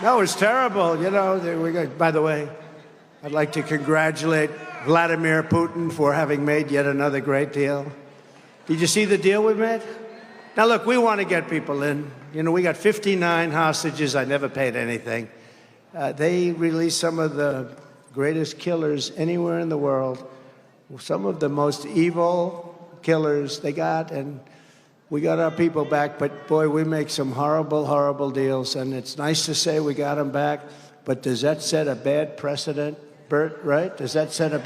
No, it's terrible. You know, by the way, I'd like to congratulate Vladimir Putin for having made yet another great deal. Did you see the deal we made? Now, look, we want to get people in. You know, we got 59 hostages. I never paid anything. They released some of the greatest killers anywhere in the world, some of the most evil killers they got, and we got our people back. But, boy, we make some horrible, horrible deals, and it's nice to say we got them back, but does that set a bad precedent, Bert, right? Does that set a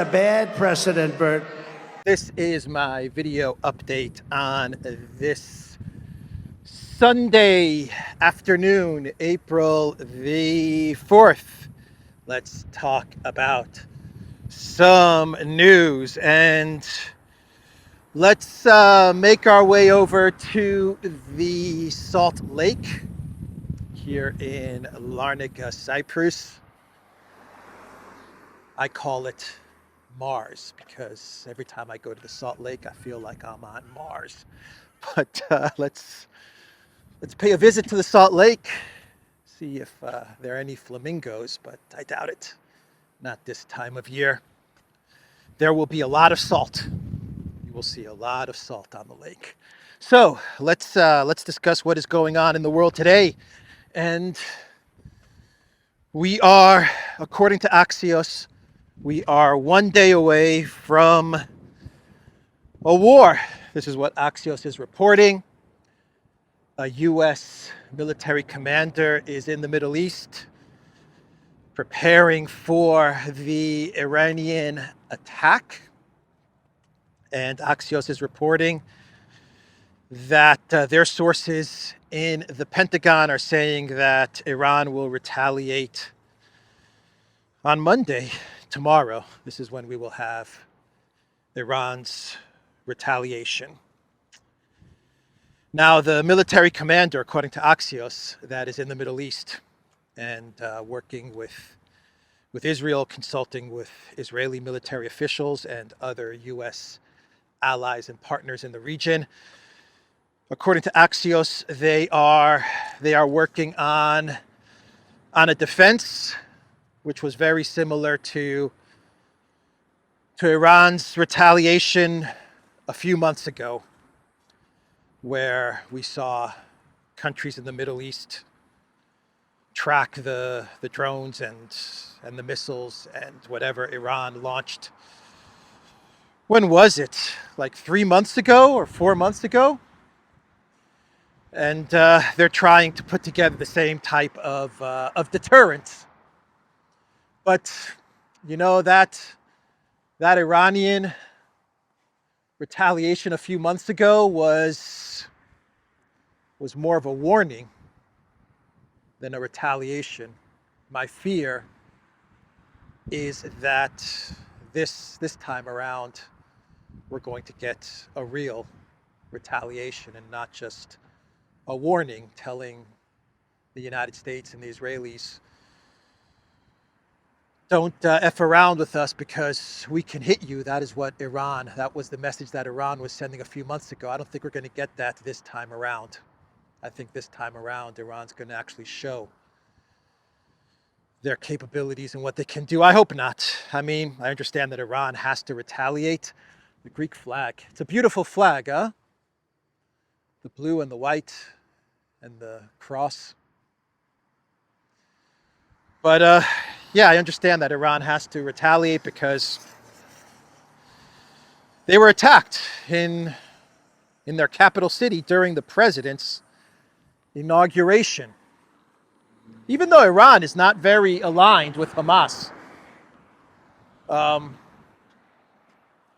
bad precedent, Bert? This is my video update on this Sunday afternoon, April the 4th. Let's talk about some news, and let's make our way over to the Salt Lake here in Larnaca, Cyprus. I call it Mars because every time I go to the Salt Lake, I feel like I'm on Mars. But let's pay a visit to the Salt Lake, see if there are any flamingos, but I doubt it. Not this time of year. There will be a lot of salt. You will see a lot of salt on the lake. So let's discuss what is going on in the world today. And we are, according to Axios, we are 1 day away from a war. This is what Axios is reporting. A U.S. military commander is in the Middle East preparing for the Iranian attack. And Axios is reporting that their sources in the Pentagon are saying that Iran will retaliate on Monday, tomorrow. This is when we will have Iran's retaliation. Now, the military commander, according to Axios, that is in the Middle East and working with Israel, consulting with Israeli military officials and other U.S. allies and partners in the region. According to Axios, they are working on a defense which was very similar to Iran's retaliation a few months ago, where we saw countries in the Middle East track the drones and the missiles and whatever Iran launched. When was it? Like 3 months ago or 4 months ago? And they're trying to put together the same type of deterrence. But you know, that Iranian retaliation a few months ago was more of a warning than a retaliation. My fear is that this time around we're going to get a real retaliation and not just a warning telling the United States and the Israelis, don't F around with us because we can hit you. That was the message that Iran was sending a few months ago. I don't think we're going to get that this time around. I think this time around, Iran's going to actually show their capabilities and what they can do. I hope not. I mean, I understand that Iran has to retaliate. The Greek flag, it's a beautiful flag, huh? The blue and the white and the cross. But yeah, I understand that Iran has to retaliate because they were attacked in their capital city during the president's inauguration. Even though Iran is not very aligned with Hamas,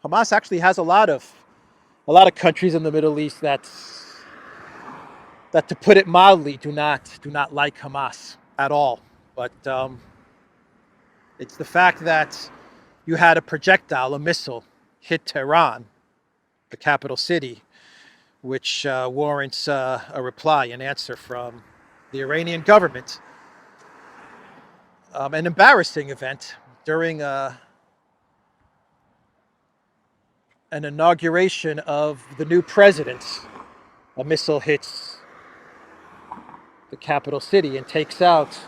Hamas actually has a lot of countries in the Middle East that, to put it mildly, do not like Hamas at all. But it's the fact that you had a projectile, a missile, hit Tehran, the capital city, which warrants a reply, an answer from the Iranian government. An embarrassing event during an inauguration of the new president. A missile hits the capital city and takes out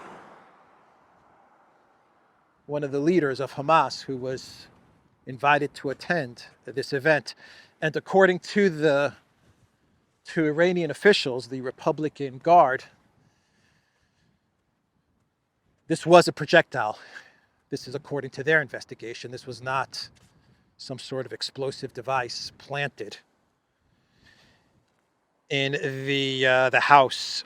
one of the leaders of Hamas who was invited to attend this event. And according to Iranian officials, the Republican Guard, this was a projectile. This is according to their investigation. This was not some sort of explosive device planted in the house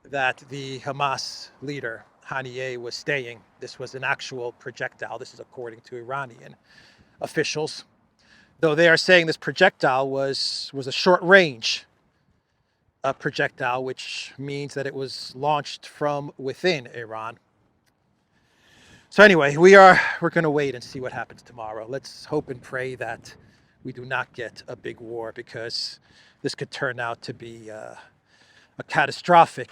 that the Hamas leader Haniyeh was staying. This was an actual projectile. This is according to Iranian officials. Though they are saying this projectile was a short-range projectile, which means that it was launched from within Iran. So anyway, we're going to wait and see what happens tomorrow. Let's hope and pray that we do not get a big war, because this could turn out to be a catastrophic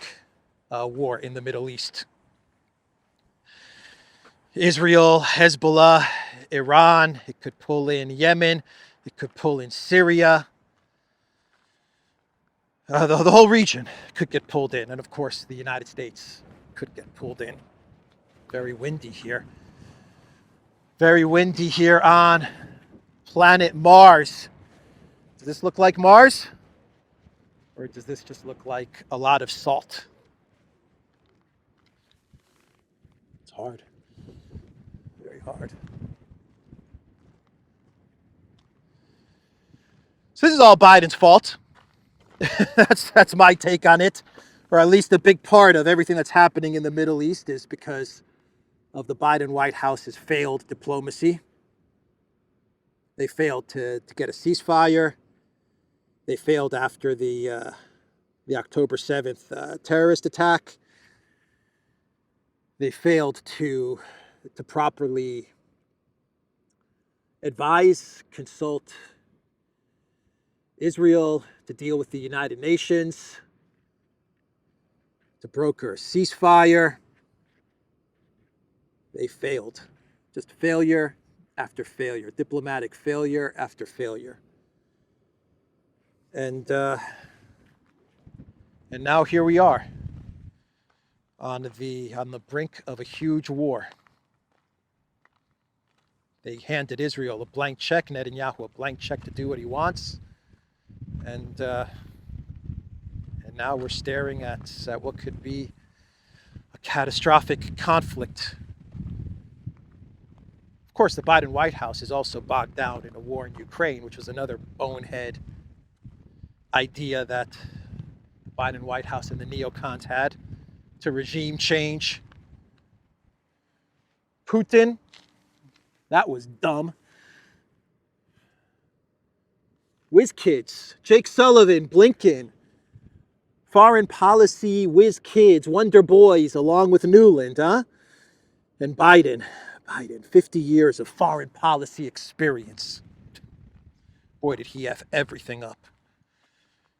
war in the Middle East. Israel, Hezbollah, Iran, it could pull in Yemen, it could pull in Syria. The whole region could get pulled in, and of course the United States could get pulled in. Very windy here. Very windy here on planet Mars. Does this look like Mars? Or does this just look like a lot of salt? It's hard. Very hard. So this is all Biden's fault. That's my take on it. Or at least a big part of everything that's happening in the Middle East is because of the Biden White House's failed diplomacy. They failed to get a ceasefire. They failed after the October 7th terrorist attack. They failed to properly advise, consult Israel, to deal with the United Nations, to broker a ceasefire. They failed. Just failure after failure, diplomatic failure after failure. And now here we are on the brink of a huge war. They handed Israel a blank check, Netanyahu a blank check to do what he wants. And now we're staring at what could be a catastrophic conflict. Of course, the Biden White House is also bogged down in a war in Ukraine, which was another bonehead idea that the Biden White House and the neocons had to regime change. Putin, that was dumb. Whiz kids, Jake Sullivan, Blinken, foreign policy whiz kids, wonder boys, along with Newland, huh? And Biden, 50 years of foreign policy experience. Boy, did he F everything up.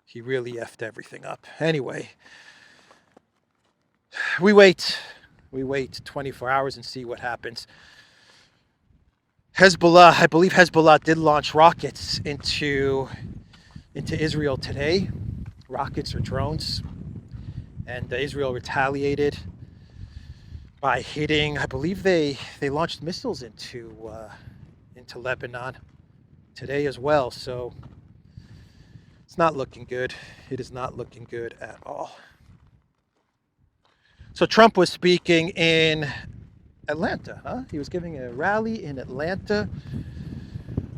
He really effed everything up. Anyway, we wait 24 hours and see what happens. Hezbollah, I believe Hezbollah did launch rockets into Israel today. Rockets or drones. And Israel retaliated by hitting, I believe they launched missiles into Lebanon today as well. So it's not looking good. It is not looking good at all. So Trump was speaking in Atlanta, huh? He was giving a rally in Atlanta,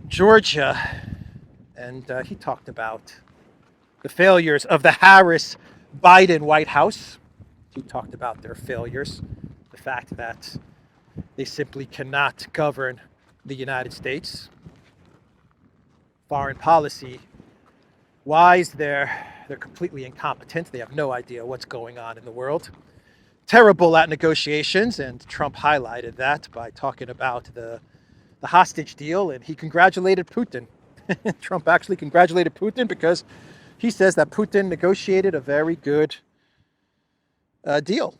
Georgia, and he talked about the failures of the Harris-Biden White House. He talked about their failures, the fact that they simply cannot govern the United States. Foreign policy-wise, they're completely incompetent. They have no idea what's going on in the world. Terrible at negotiations, and Trump highlighted that by talking about the hostage deal, and he congratulated Putin. Trump actually congratulated Putin because he says that Putin negotiated a very good deal,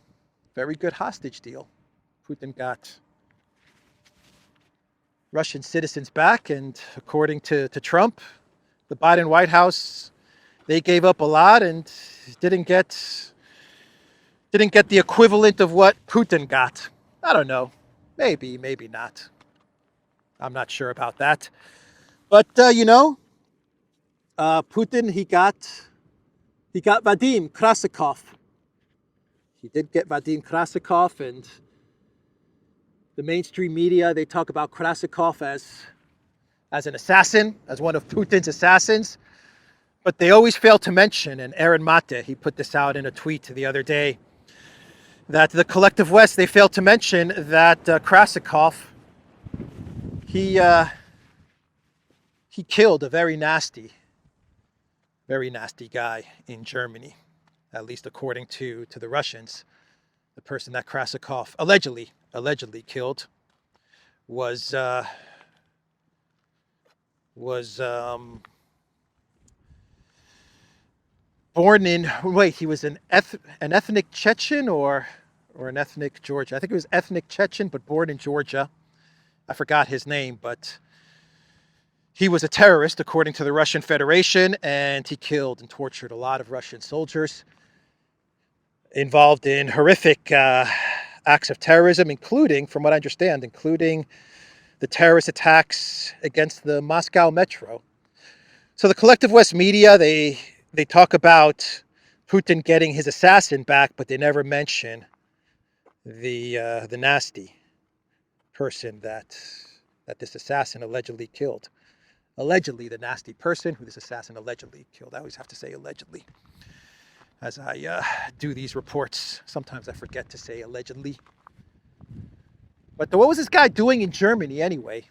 very good hostage deal. Putin got Russian citizens back, and according to Trump, the Biden White House, they gave up a lot, and didn't get the equivalent of what Putin got. I don't know. Maybe, maybe not. I'm not sure about that. But Putin, he got Vadim Krasikov. He did get Vadim Krasikov, and the mainstream media, they talk about Krasikov as an assassin, as one of Putin's assassins. But they always fail to mention, and Aaron Mate, he put this out in a tweet the other day, that the collective West, they failed to mention that Krasikov, he killed a very nasty guy in Germany, at least according to the Russians. The person that Krasikov allegedly killed was born in, wait, he was an ethnic Chechen or an ethnic Georgian. I think it was ethnic Chechen, but born in Georgia. I forgot his name, but he was a terrorist according to the Russian Federation, and he killed and tortured a lot of Russian soldiers involved in horrific acts of terrorism, including, from what I understand, including the terrorist attacks against the Moscow metro. So the collective West media, they talk about Putin getting his assassin back, but they never mention the nasty person that this assassin allegedly killed. Allegedly, the nasty person who this assassin allegedly killed. I always have to say allegedly as I do these reports. Sometimes I forget to say allegedly. But what was this guy doing in Germany anyway?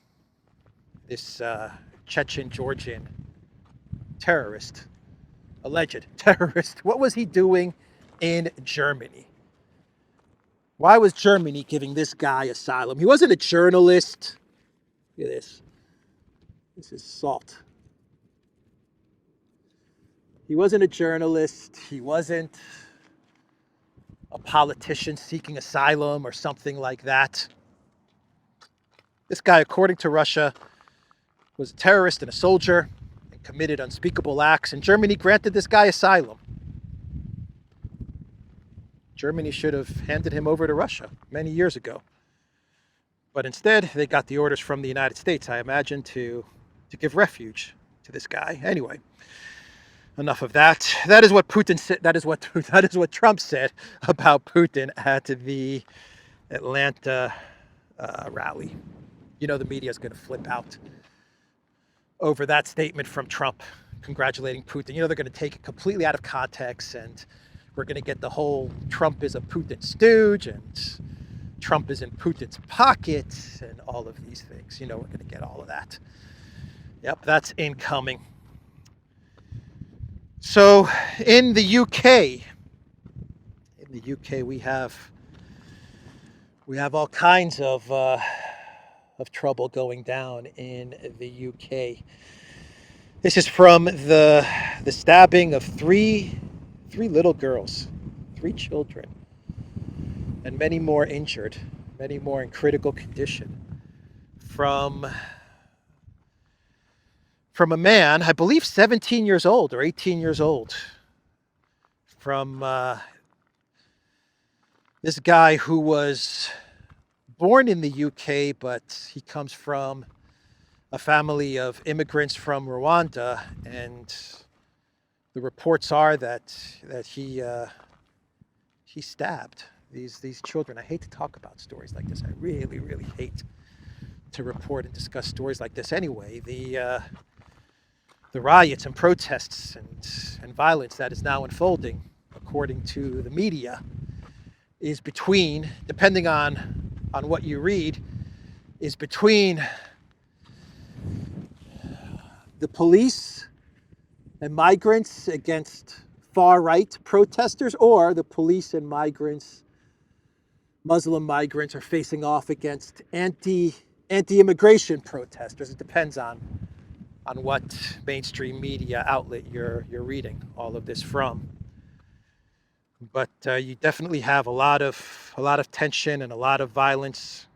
This Chechen Georgian terrorist, alleged terrorist. What was he doing in Germany? Why was Germany giving this guy asylum? He wasn't a journalist. Look at this. This is salt. He wasn't a journalist. He wasn't a politician seeking asylum or something like that. This guy, according to Russia, was a terrorist and a soldier and committed unspeakable acts, and Germany granted this guy asylum. Germany should have handed him over to Russia many years ago. But instead, they got the orders from the United States, I imagine, to give refuge to this guy. Anyway, enough of that. That is what Putin said. That is what Trump said about Putin at the Atlanta rally. You know the media is going to flip out over that statement from Trump congratulating Putin. You know they're going to take it completely out of context, and we're going to get the whole Trump is a Putin stooge and Trump is in Putin's pocket and all of these things. You know we're going to get all of that. Yep, that's incoming. So in the UK, we have all kinds of trouble going down in the UK. This is from the stabbing of three little girls, 3 children, and many more injured, many more in critical condition from a man, I believe 17 years old or 18 years old, from this guy who was born in the UK, but he comes from a family of immigrants from Rwanda, and the reports are that he stabbed these children. I hate to talk about stories like this. I really, really hate to report and discuss stories like this. Anyway, the riots and protests and violence that is now unfolding, according to the media, is between, depending on what you read, is between the police and migrants against far-right protesters, or the police and migrants, Muslim migrants, are facing off against anti-immigration protesters. It depends on what mainstream media outlet you're reading all of this from. But you definitely have a lot of tension and a lot of violence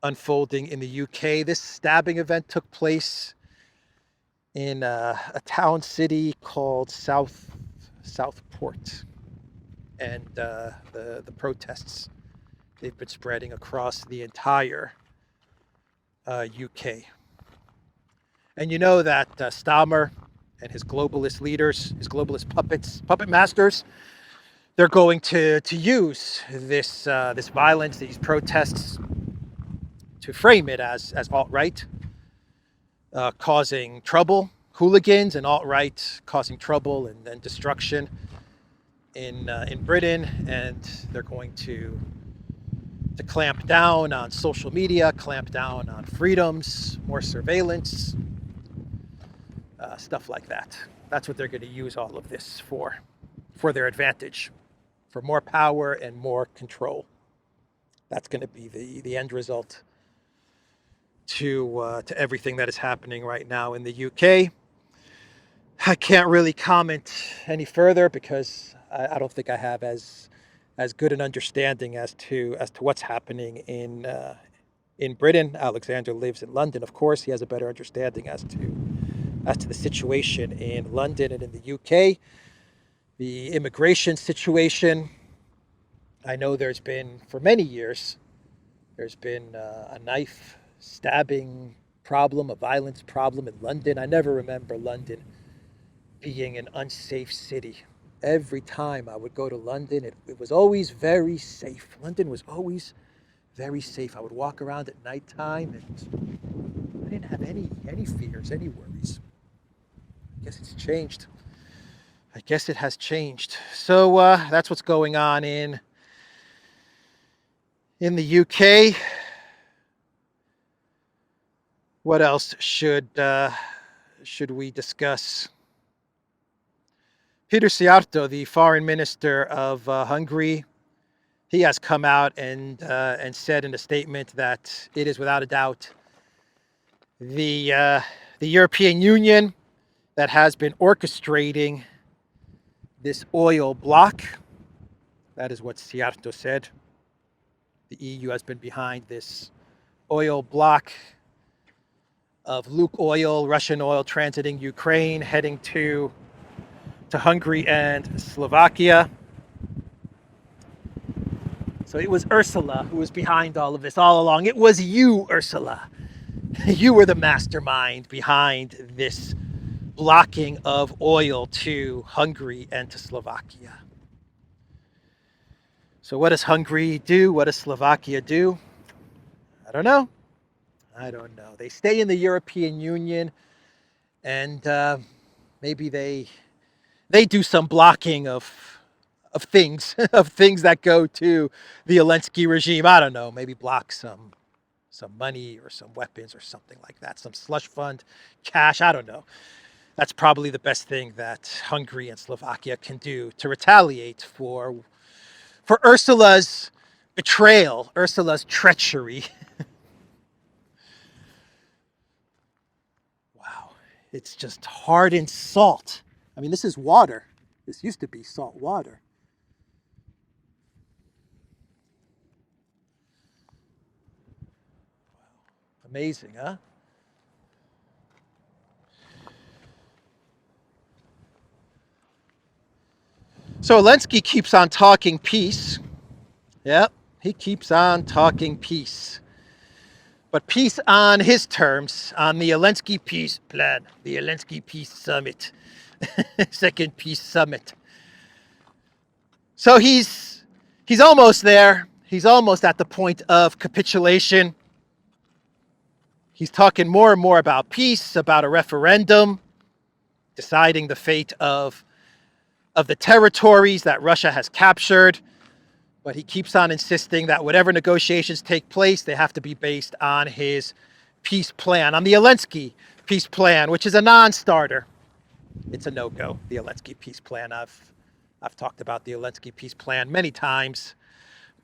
unfolding in the UK. This stabbing event took place in a town city called Southport and the protests they've been spreading across the entire UK. And you know that Stammer and his globalist leaders, his globalist puppet masters, they're going to use this violence, these protests, to frame it as alt-right, causing trouble, hooligans and alt-right causing trouble and destruction in Britain, and they're going to clamp down on social media, clamp down on freedoms, more surveillance, stuff like that. That's what they're going to use all of this for their advantage, for more power and more control. That's going to be the end result to everything that is happening right now in the UK. I can't really comment any further because I don't think I have as good an understanding as to what's happening in Britain. Alexander lives in London, of course. He has a better understanding as to the situation in London and in the UK. The immigration situation, I know there's been, for many years, there's been a knife stabbing problem, a violence problem in London. I never remember London being an unsafe city. Every time I would go to London, it was always very safe. London was always very safe. I would walk around at nighttime and I didn't have any fears, any worries. I guess it's changed. I guess it has changed. So that's what's going on in the UK. What else should we discuss? Peter Szijjártó, the foreign minister of Hungary, he has come out and said in a statement that it is without a doubt the European Union that has been orchestrating this oil block. That is what Szijjártó said. The EU has been behind this oil block of Luke oil, Russian oil transiting Ukraine, heading to Hungary and Slovakia. So it was Ursula who was behind all of this all along. It was you, Ursula. You were the mastermind behind this blocking of oil to Hungary and to Slovakia. So what does Hungary do? What does Slovakia do? I don't know. They stay in the European Union, and maybe they do some blocking of things that go to the Olenski regime. I don't know. Maybe block some money or some weapons or something like that. Some slush fund, cash. I don't know. That's probably the best thing that Hungary and Slovakia can do to retaliate for Ursula's betrayal, Ursula's treachery. Wow, it's just hardened salt. I mean, this is water. This used to be salt water. Amazing, huh? So Olenski keeps on talking peace. Yep, he keeps on talking peace. But peace on his terms, on the Olenski peace plan, the Olenski peace summit, second peace summit. So he's almost there. He's almost at the point of capitulation. He's talking more and more about peace, about a referendum, deciding the fate of the territories that Russia has captured. But he keeps on insisting that whatever negotiations take place, they have to be based on his peace plan, on the Olenski peace plan, which is a non-starter. It's a no-go, the Olenski peace plan. I've talked about the Olenski peace plan many times,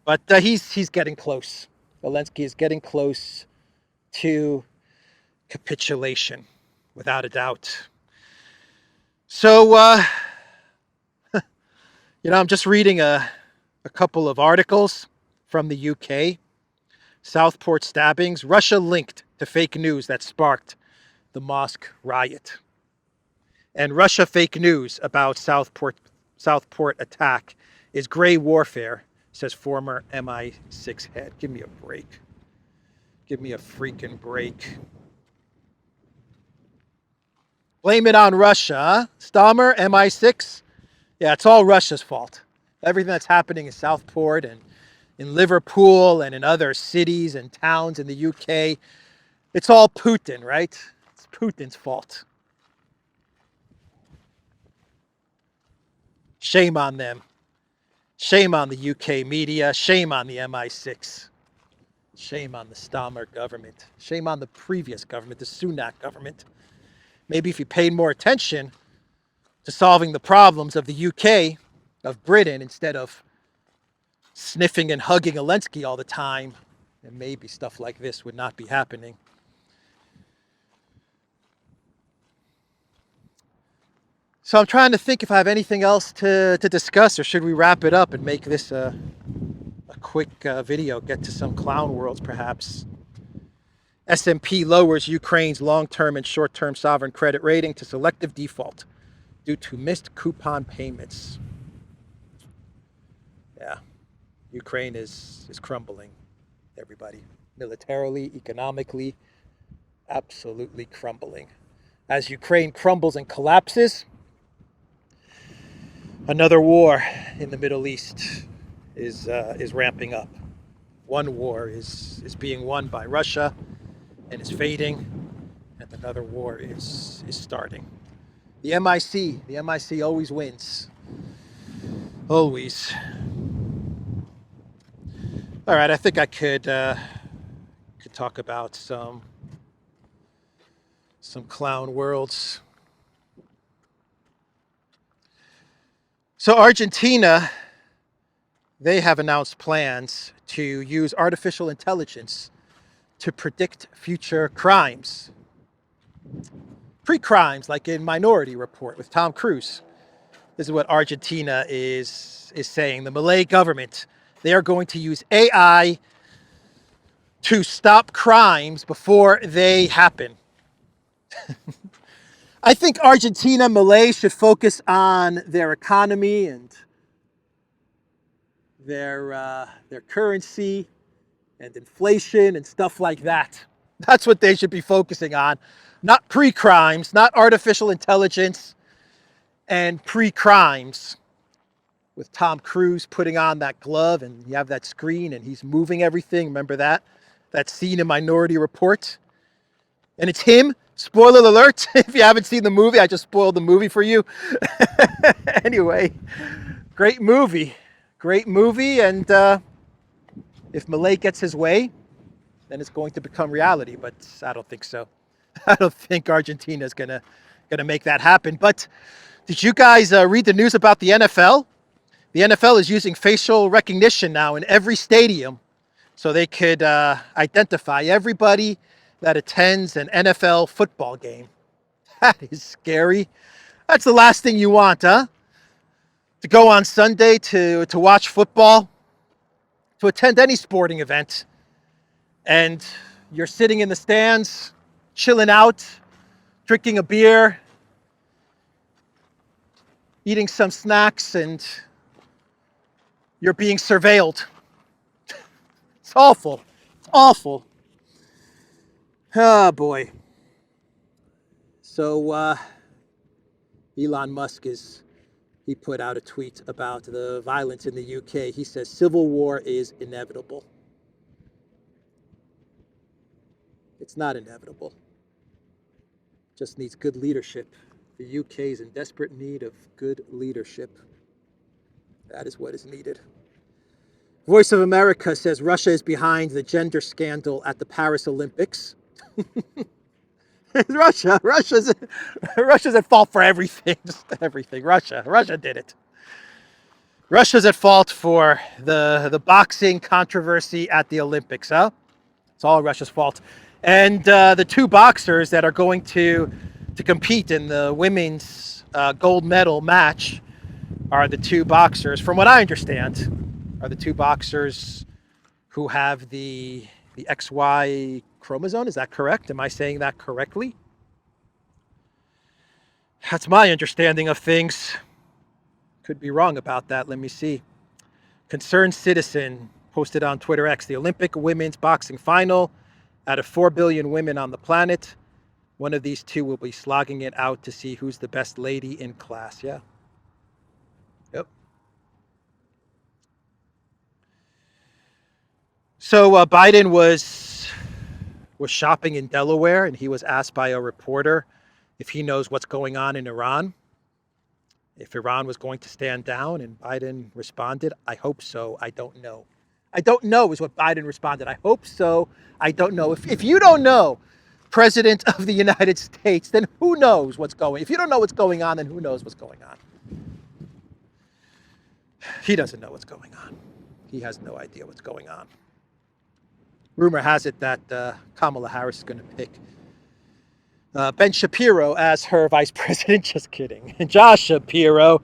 but he's getting close. Olenski is getting close to capitulation, without a doubt. So, I'm just reading a couple of articles from the UK. Southport stabbings, Russia linked to fake news that sparked the mosque riot. And Russia fake news about Southport Southport attack is gray warfare, says former MI6 head. Give me a break. Give me a freaking break. Blame it on Russia. Stammer, MI6. Yeah, it's all Russia's fault. Everything that's happening in Southport and in Liverpool and in other cities and towns in the UK, it's all Putin, right? It's Putin's fault. Shame on them. Shame on the UK media. Shame on the MI6. Shame on the Stammer government. Shame on the previous government, the Sunak government. Maybe if you paid more attention to solving the problems of the UK, of Britain, instead of sniffing and hugging Olenski all the time, and maybe stuff like this would not be happening. So I'm trying to think if I have anything else to discuss, or should we wrap it up and make this a quick video, get to some clown worlds perhaps. S&P lowers Ukraine's long-term and short-term sovereign credit rating to selective default due to missed coupon payments. Yeah, Ukraine is crumbling, everybody. Militarily, economically, absolutely crumbling. As Ukraine crumbles and collapses, another war in the Middle East is ramping up. One war is being won by Russia and is fading, and another war is starting. The MIC always wins. Always. All right, I think I could talk about some clown worlds. So Argentina, they have announced plans to use artificial intelligence to predict future crimes. Pre-crimes, like in Minority Report with Tom Cruise. This is what Argentina is saying. The Milei government, they are going to use AI to stop crimes before they happen. I think Argentina, Milei should focus on their economy and their currency and inflation and stuff like that. That's what they should be focusing on. Not pre-crimes, not artificial intelligence and pre-crimes. With Tom Cruise putting on that glove and you have that screen and he's moving everything. Remember that? That scene in Minority Report? And it's him. Spoiler alert. If you haven't seen the movie, I just spoiled the movie for you. Anyway, great movie. Great movie. And if Milei gets his way, then it's going to become reality. But I don't think so. I don't think Argentina is gonna make that happen. But did you guys read the news about the NFL? The NFL is using facial recognition now in every stadium, so they could identify everybody that attends an NFL football game. That is scary. That's the last thing you want, huh? To go on Sunday to watch football, to attend any sporting event, and you're sitting in the stands, chilling out, drinking a beer, eating some snacks, and you're being surveilled. It's awful. It's awful. Oh, boy. So, Elon Musk he put out a tweet about the violence in the UK. He says civil war is inevitable. It's not inevitable. It just needs good leadership. The UK is in desperate need of good leadership. That is what is needed. Voice of America says Russia is behind the gender scandal at the Paris Olympics. Russia's at fault for everything. Just everything. Russia did it. Russia's at fault for the boxing controversy at the Olympics, huh? It's all Russia's fault. And the two boxers that are going to compete in the women's gold medal match are the two boxers, from what I understand, are the two boxers who have the XY chromosome. Is that correct? Am I saying that correctly? That's my understanding of things. Could be wrong about that. Let me see. Concerned citizen posted on Twitter X, the Olympic women's boxing final. Out of 4 billion women on the planet, one of these two will be slogging it out to see who's the best lady in class. Yeah. Yep. So Biden was shopping in Delaware, and he was asked by a reporter if he knows what's going on in Iran, if Iran was going to stand down, and Biden responded, "I hope so. I don't know." I don't know is what Biden responded. I hope so. I don't know. If you don't know, President of the United States, then who knows what's going on? If you don't know what's going on, then who knows what's going on? He doesn't know what's going on. He has no idea what's going on. Rumor has it that Kamala Harris is going to pick Ben Shapiro as her vice president. Just kidding. Josh Shapiro.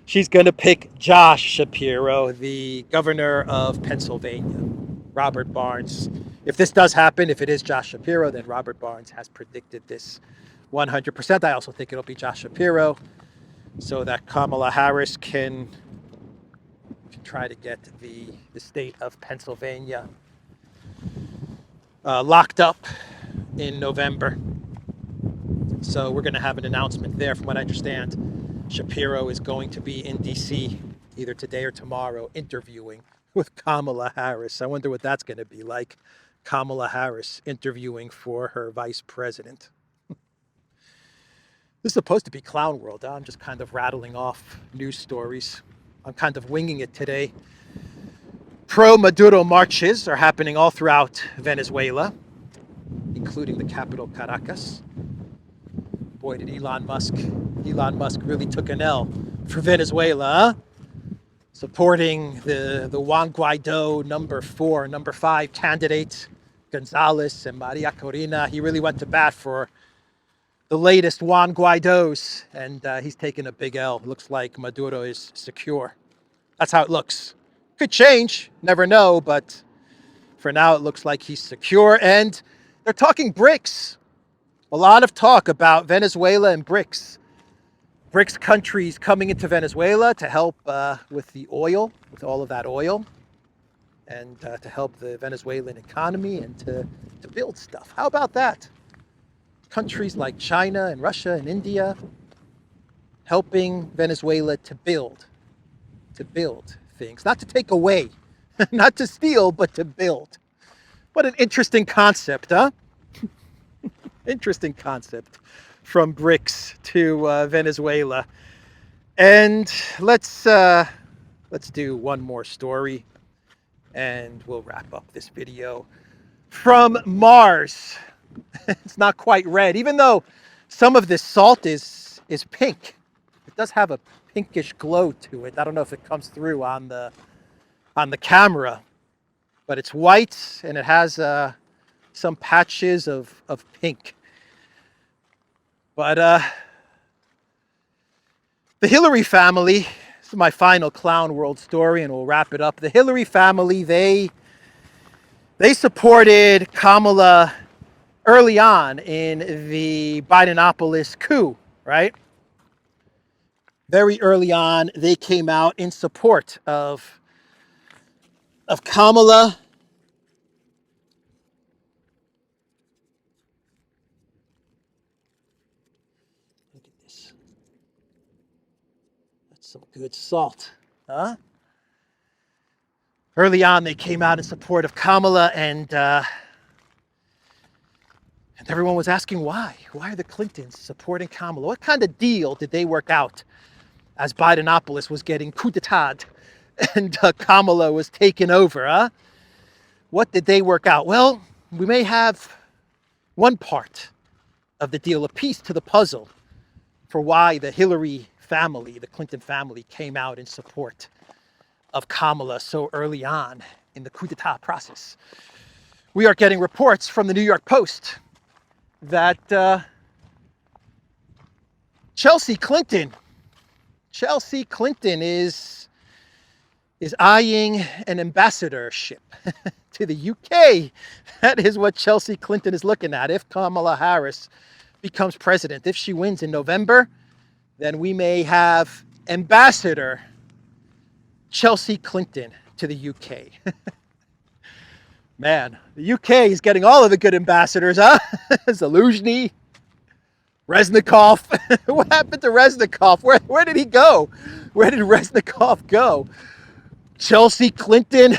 She's going to pick Josh Shapiro, the governor of Pennsylvania. Robert Barnes. If this does happen, if it is Josh Shapiro, then Robert Barnes has predicted this 100%. I also think it'll be Josh Shapiro so that Kamala Harris can try to get the state of Pennsylvania locked up in November. So we're going to have an announcement there. From what I understand, Shapiro is going to be in D.C. either today or tomorrow interviewing with Kamala Harris. I wonder what that's going to be like, Kamala Harris interviewing for her vice president. This is supposed to be Clown World. I'm just kind of rattling off news stories. I'm kind of winging it today. Pro-Maduro marches are happening all throughout Venezuela, including the capital, Caracas. Boy, did Elon Musk really took an L for Venezuela, huh? Supporting the Juan Guaido number 5 candidate, Gonzalez and Maria Corina. He really went to bat for the latest Juan Guaidos, and he's taken a big L. Looks like Maduro is secure. That's how it looks. Could change, never know, but for now it looks like he's secure. And they're talking BRICS. A lot of talk about Venezuela and BRICS. BRICS countries coming into Venezuela to help with the oil, with all of that oil, and to help the Venezuelan economy and to build stuff. How about that? Countries like China and Russia and India helping Venezuela to build things, not to take away, not to steal, but to build. What an interesting concept, huh? Interesting concept from BRICS to Venezuela. And let's do one more story and we'll wrap up this video. From Mars. It's not quite red, even though some of this salt is pink. It does have a pinkish glow to it. I don't know if it comes through on the camera, but it's white and it has some patches of pink. But the Hillary family, this is my final Clown World story and we'll wrap it up. The Hillary family, they supported Kamala early on in the Bidenopolis coup, right? Very early on, they came out in support of Kamala. Look at this. That's some good salt, huh? Early on, they came out in support of Kamala, and everyone was asking why. Why are the Clintons supporting Kamala? What kind of deal did they work out as Bidenopolis was getting coup d'etat and Kamala was taken over, huh? What did they work out? Well, we may have one part of the deal, a piece to the puzzle for why the Hillary family, the Clinton family, came out in support of Kamala so early on in the coup d'etat process. We are getting reports from the New York Post that Chelsea Clinton is eyeing an ambassadorship to the UK. That is what Chelsea Clinton is looking at. If Kamala Harris becomes president, if she wins in November, then we may have Ambassador Chelsea Clinton to the UK. Man, the UK is getting all of the good ambassadors, huh? Zaluzhny, Reznikov. What happened to Reznikov? Where did he go? Where did Reznikov go? Chelsea Clinton.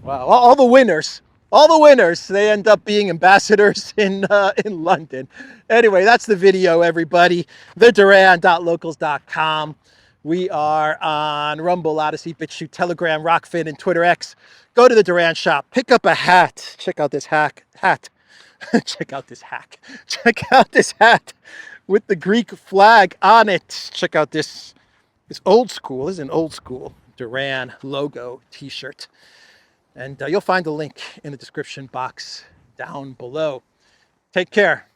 Wow, all the winners. All the winners, they end up being ambassadors in London. Anyway, that's the video, everybody. TheDuran.locals.com. We are on Rumble, Odyssey, BitChute, Telegram, Rockfin, and Twitter X. Go to the Duran shop. Pick up a hat. Check out this hat. Check out this hack. Check out this hat with the Greek flag on it. Check out this old school. This is an old school Duran logo t-shirt. And you'll find the link in the description box down below. Take care.